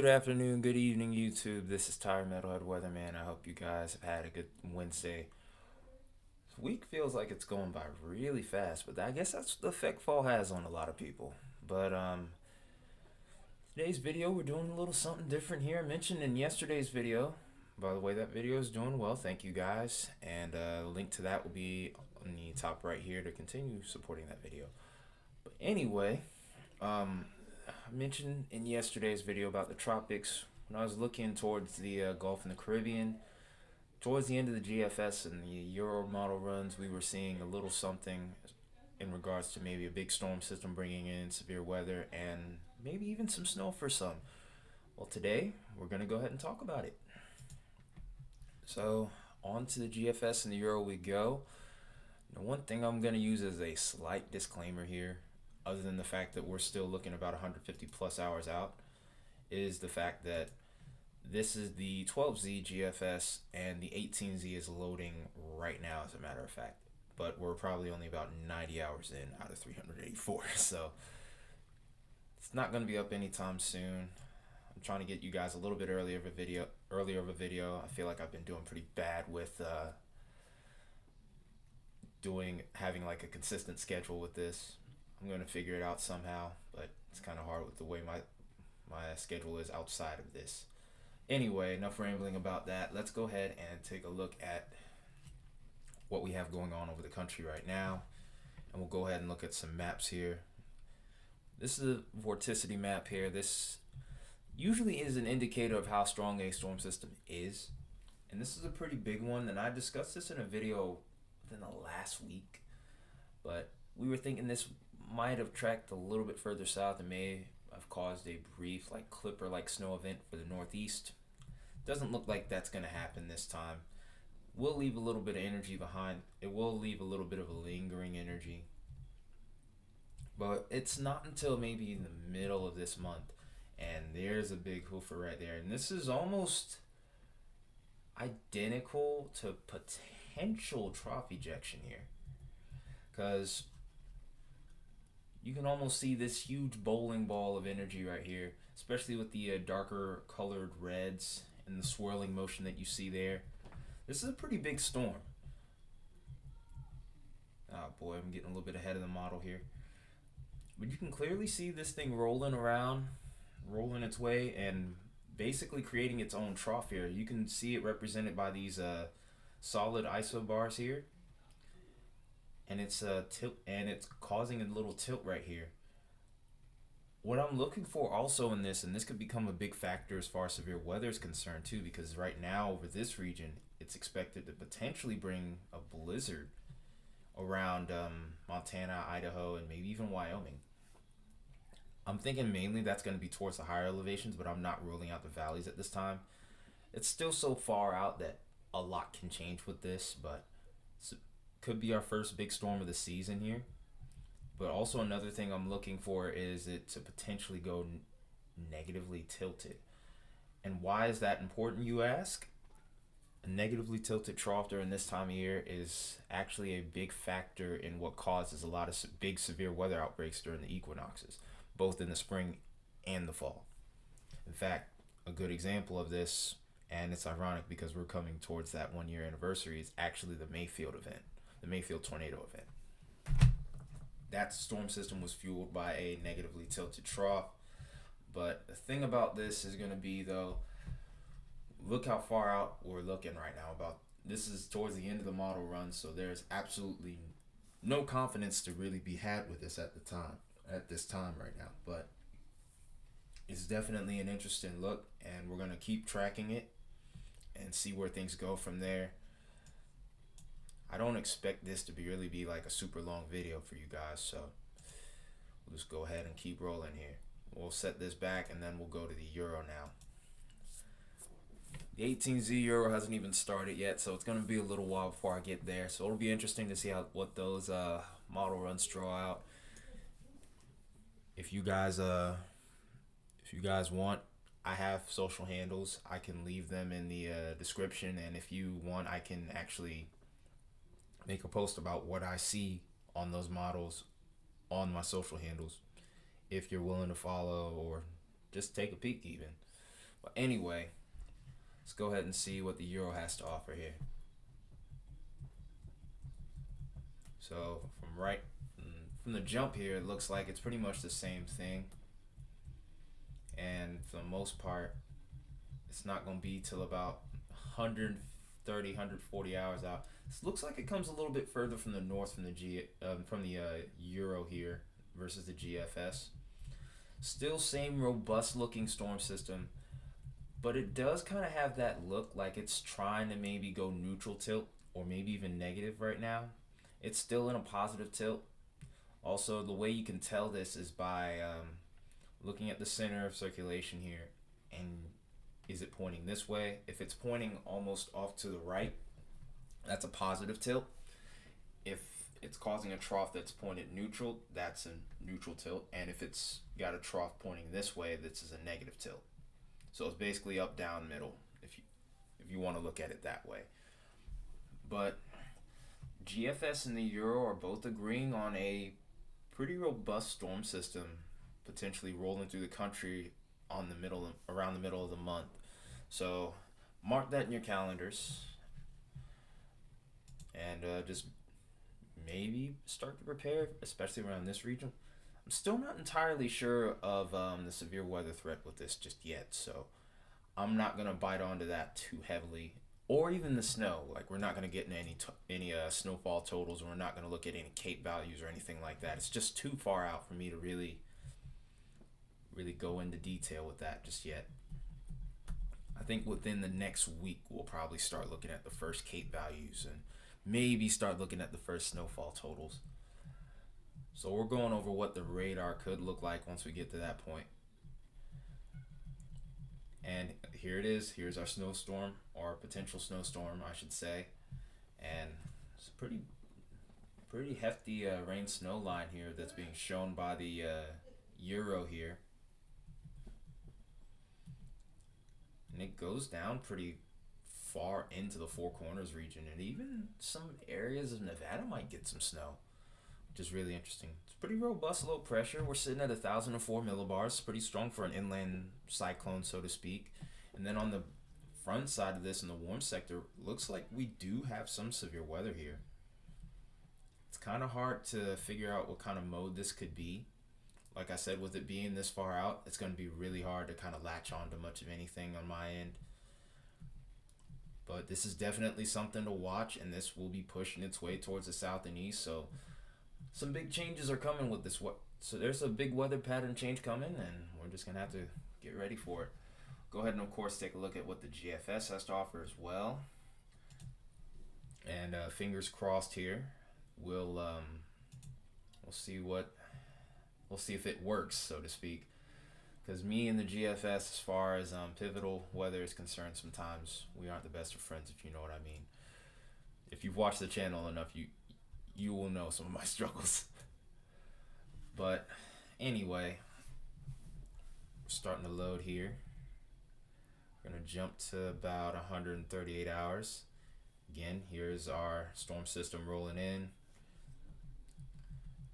Good afternoon, good evening, YouTube. This is Tire Metalhead Weatherman. I hope you guys have had a good Wednesday. This week feels like it's going by really fast, but I guess that's the effect fall has on a lot of people. But today's video we're doing a little something different here. I mentioned in yesterday's video. By the way, that video is doing well. Thank you guys, and a link to that will be on the top right here to continue supporting that video. But anyway, I mentioned in yesterday's video about the tropics when I was looking towards the Gulf and the Caribbean. Towards the end of the GFS and the Euro model runs, we were seeing a little something in regards to maybe a big storm system bringing in severe weather and maybe even some snow for some. Well, today we're going to go ahead and talk about it. So, on to the GFS and the Euro we go. Now, one thing I'm going to use as a slight disclaimer here, other than the fact that we're still looking about 150 plus hours out, is the fact that this is the 12Z GFS and the 18Z is loading right now, as a matter of fact. But we're probably only about 90 hours in out of 384, so it's not going to be up anytime soon. I'm trying to get you guys a little bit earlier of a video. I feel like I've been doing pretty bad with having like a consistent schedule with this. I'm going to figure it out somehow, but it's kind of hard with the way my schedule is outside of this. Anyway, enough rambling about that. Let's go ahead and take a look at what we have going on over the country right now, and we'll go ahead and look at some maps here. This is a vorticity map here. This usually is an indicator of how strong a storm system is, and this is a pretty big one, and I discussed this in a video within the last week, but we were thinking this might have tracked a little bit further south and may have caused a brief like clipper like snow event for the northeast. Doesn't look like that's going to happen this time. Will leave a little bit of energy behind. It will leave a little bit of a lingering energy, but it's not until maybe in the middle of this month, and there's a big hoofer right there, and this is almost identical to potential trough ejection here, because you can almost see this huge bowling ball of energy right here, especially with the darker colored reds and the swirling motion that you see there. This is a pretty big storm. Oh boy, I'm getting a little bit ahead of the model here. But you can clearly see this thing rolling around, rolling its way, and basically creating its own trough here. You can see it represented by these solid isobars here. And it's tilt, and it's causing a little tilt right here. What I'm looking for also in this, and this could become a big factor as far as severe weather is concerned too, because right now over this region, it's expected to potentially bring a blizzard around Montana, Idaho, and maybe even Wyoming. I'm thinking mainly that's going to be towards the higher elevations, but I'm not ruling out the valleys at this time. It's still so far out that a lot can change with this, but could be our first big storm of the season here. But also another thing I'm looking for is it to potentially go negatively tilted. And why is that important, you ask? A negatively tilted trough during this time of year is actually a big factor in what causes a lot of big severe weather outbreaks during the equinoxes, both in the spring and the fall. In fact, a good example of this, and it's ironic because we're coming towards that 1 year anniversary, is actually the Mayfield event. The Mayfield tornado event. That storm system was fueled by a negatively tilted trough. But the thing about this is going to be, though, look how far out we're looking right now. About this is towards the end of the model run, so there's absolutely no confidence to really be had with this at this time right now. But it's definitely an interesting look, and we're going to keep tracking it and see where things go from there. I don't expect this to really be like a super long video for you guys, so we'll just go ahead and keep rolling here. We'll set this back and then we'll go to the Euro now. The 18Z Euro hasn't even started yet, so it's going to be a little while before I get there. So it'll be interesting to see what those model runs draw out. If you guys want, I have social handles. I can leave them in the description, and if you want, I can actually make a post about what I see on those models on my social handles if you're willing to follow or just take a peek even. But anyway, let's go ahead and see what the euro has to offer here. So from the jump here, it looks like it's pretty much the same thing. And for the most part, it's not going to be till about 130, 140 hours out. This looks like it comes a little bit further from the north from the euro here versus the GFS. Still same robust looking storm system, but it does kind of have that look like it's trying to maybe go neutral tilt or maybe even negative right now. It's still in a positive tilt. Also, the way you can tell this is by looking at the center of circulation here, and is it pointing this way? If it's pointing almost off to the right, that's a positive tilt. If it's causing a trough that's pointed neutral, that's a neutral tilt. And if it's got a trough pointing this way, this is a negative tilt. So it's basically up, down, middle, if you want to look at it that way. But GFS and the Euro are both agreeing on a pretty robust storm system potentially rolling through the country around the middle of the month. So mark that in your calendars, and just maybe start to prepare, especially around this region. I'm still not entirely sure of the severe weather threat with this just yet, so I'm not gonna bite onto that too heavily, or even the snow. Like, we're not gonna get into any snowfall totals, and we're not gonna look at any Cape values or anything like that. It's just too far out for me to really go into detail with that just yet. I think within the next week we'll probably start looking at the first Cape values and maybe start looking at the first snowfall totals. So we're going over what the radar could look like once we get to that point. And here it is. Here's our snowstorm, or potential snowstorm, I should say. And it's a pretty hefty rain snow line here that's being shown by the Euro here. And it goes down pretty far into the Four Corners region, and even some areas of Nevada might get some snow, which is really interesting. It's pretty robust low pressure. We're sitting at 1,004 millibars, pretty strong for an inland cyclone, so to speak. And then on the front side of this, in the warm sector, looks like we do have some severe weather here. It's kind of hard to figure out what kind of mode this could be. Like I said, with it being this far out, it's going to be really hard to kind of latch on to much of anything on my end. But this is definitely something to watch, and this will be pushing its way towards the south and east. So some big changes are coming with this. So there's a big weather pattern change coming, and we're just going to have to get ready for it. Go ahead and, of course, take a look at what the GFS has to offer as well. And fingers crossed here. We'll see if it works, so to speak. Because me and the GFS, as far as pivotal weather is concerned, sometimes we aren't the best of friends, if you know what I mean. If you've watched the channel enough, you will know some of my struggles. But anyway, we're starting to load here. We're going to jump to about 138 hours. Again, here's our storm system rolling in.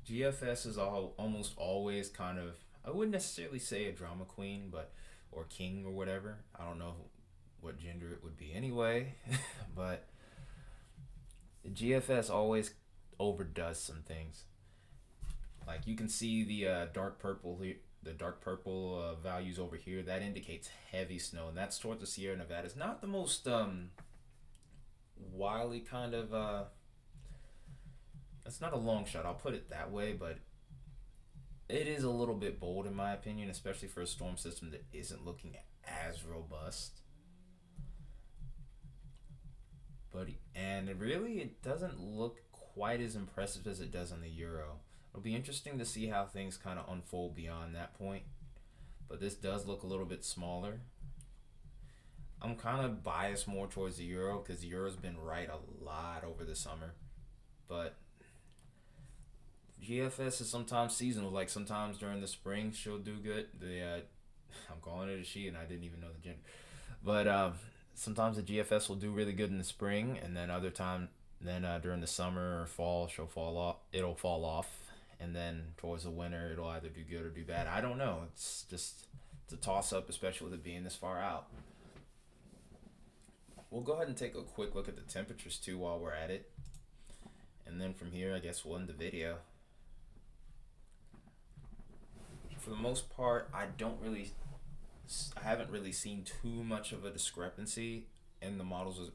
GFS is almost always kind of, I wouldn't necessarily say a drama queen, or king or whatever. I don't know what gender it would be anyway, but the GFS always overdoes some things. Like, you can see the dark purple here, the dark purple values over here. That indicates heavy snow, and that's towards the Sierra Nevada. It's not the most wily kind of it's not a long shot, I'll put it that way, but it is a little bit bold in my opinion, especially for a storm system that isn't looking as robust. And it doesn't look quite as impressive as it does on the Euro. It'll be interesting to see how things kind of unfold beyond that point. But this does look a little bit smaller. I'm kind of biased more towards the Euro because the Euro's been right a lot over the summer. But GFS is sometimes seasonal. Like, sometimes during the spring she'll do good. I'm calling it a she, and I didn't even know the gender. But sometimes the GFS will do really good in the spring, and then during the summer or fall it'll fall off, and then towards the winter it'll either do good or do bad. I don't know. It's just It's a toss up, especially with it being this far out. We'll go ahead and take a quick look at the temperatures too while we're at it. And then from here, I guess we'll end the video. For the most part, I haven't really seen too much of a discrepancy in the models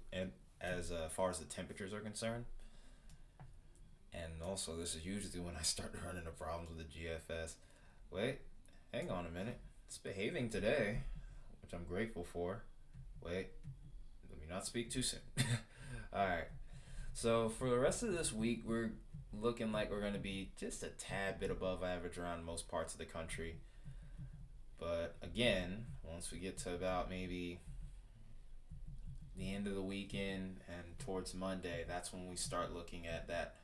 as far as the temperatures are concerned. And also, this is usually when I start to run into problems with the GFS. Wait, hang on a minute. It's behaving today, which I'm grateful for. Wait, let me not speak too soon. Alright, so for the rest of this week, we're looking like we're going to be just a tad bit above average around most parts of the country. But again, once we get to about maybe the end of the weekend and towards Monday, that's when we start looking at that.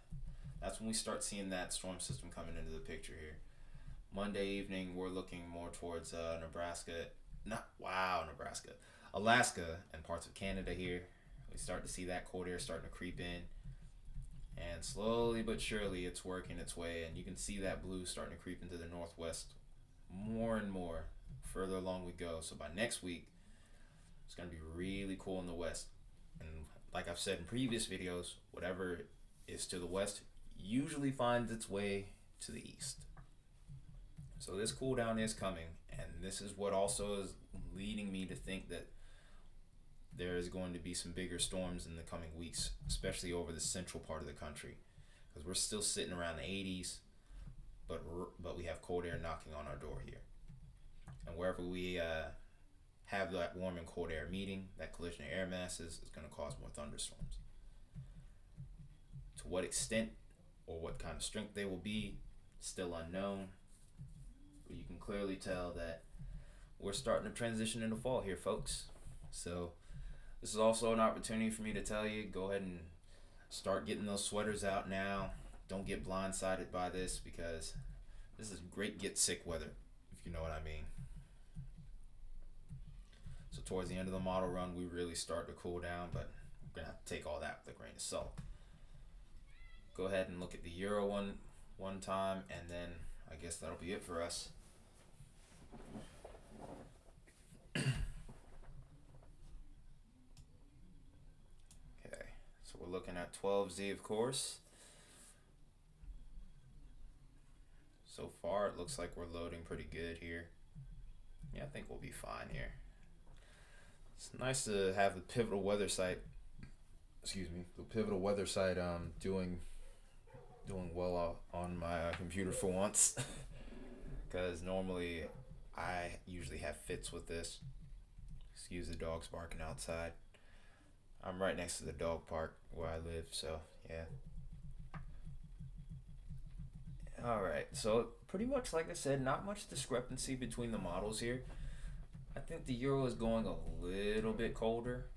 That's when we start seeing that storm system coming into the picture here. Monday evening, we're looking more towards Alaska and parts of Canada here. We start to see that cold air starting to creep in. And slowly but surely, it's working its way. And you can see that blue starting to creep into the northwest more and more further along we go. So by next week, it's going to be really cool in the west. And like I've said in previous videos, whatever is to the west usually finds its way to the east. So this cool down is coming, and this is what also is leading me to think that there is going to be some bigger storms in the coming weeks, especially over the central part of the country, because we're still sitting around the 80s, but we have cold air knocking on our door here. And wherever we have that warm and cold air meeting, that collision of air masses is going to cause more thunderstorms. To what extent or what kind of strength they will be, still unknown. But you can clearly tell that we're starting to transition into fall here, folks. So this is also an opportunity for me to tell you, go ahead and start getting those sweaters out now. Don't get blindsided by this, because this is great get sick weather, if you know what I mean. So towards the end of the model run, we really start to cool down, but we're going to have to take all that with a grain of salt. Go ahead and look at the Euro one time, and then I guess that'll be it for us. Okay, so we're looking at 12Z, of course. So far, it looks like we're loading pretty good here. Yeah, I think we'll be fine here. It's nice to have the pivotal weather site. The pivotal weather site doing well on my computer for once, because normally I usually have fits with this. Excuse the dogs barking outside. I'm right next to the dog park where I live, so yeah. Alright, so pretty much like I said, not much discrepancy between the models here. I think the Euro is going a little bit colder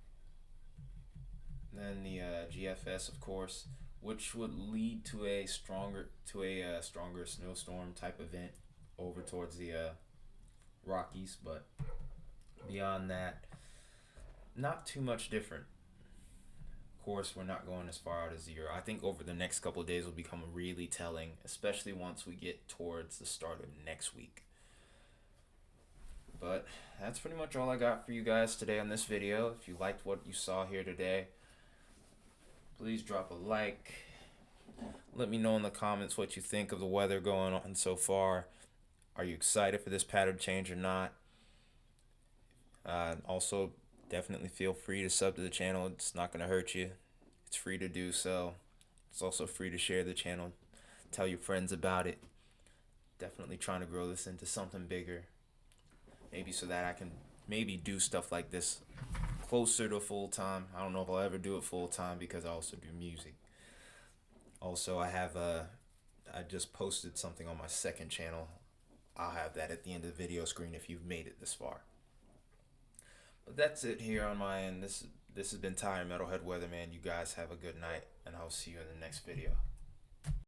than the GFS, of course, which would lead to a stronger snowstorm type event over towards the Rockies. But beyond that, not too much different. Of course, we're not going as far out as the Euro. I think over the next couple of days will become really telling, especially once we get towards the start of next week. But that's pretty much all I got for you guys today on this video. If you liked what you saw here today, please drop a like. Let me know in the comments what you think of the weather going on so far. Are you excited for this pattern change or not? Also, definitely feel free to sub to the channel. It's not going to hurt you. It's free to do so. It's also free to share the channel. Tell your friends about it. Definitely trying to grow this into something bigger. Maybe so that I can maybe do stuff like this closer to full time. I don't know if I'll ever do it full time, because I also do music. Also, I just posted something on my second channel. I'll have that at the end of the video screen if you've made it this far. But that's it here on my end. This has been Tire Metalhead Weatherman. You guys have a good night, and I'll see you in the next video.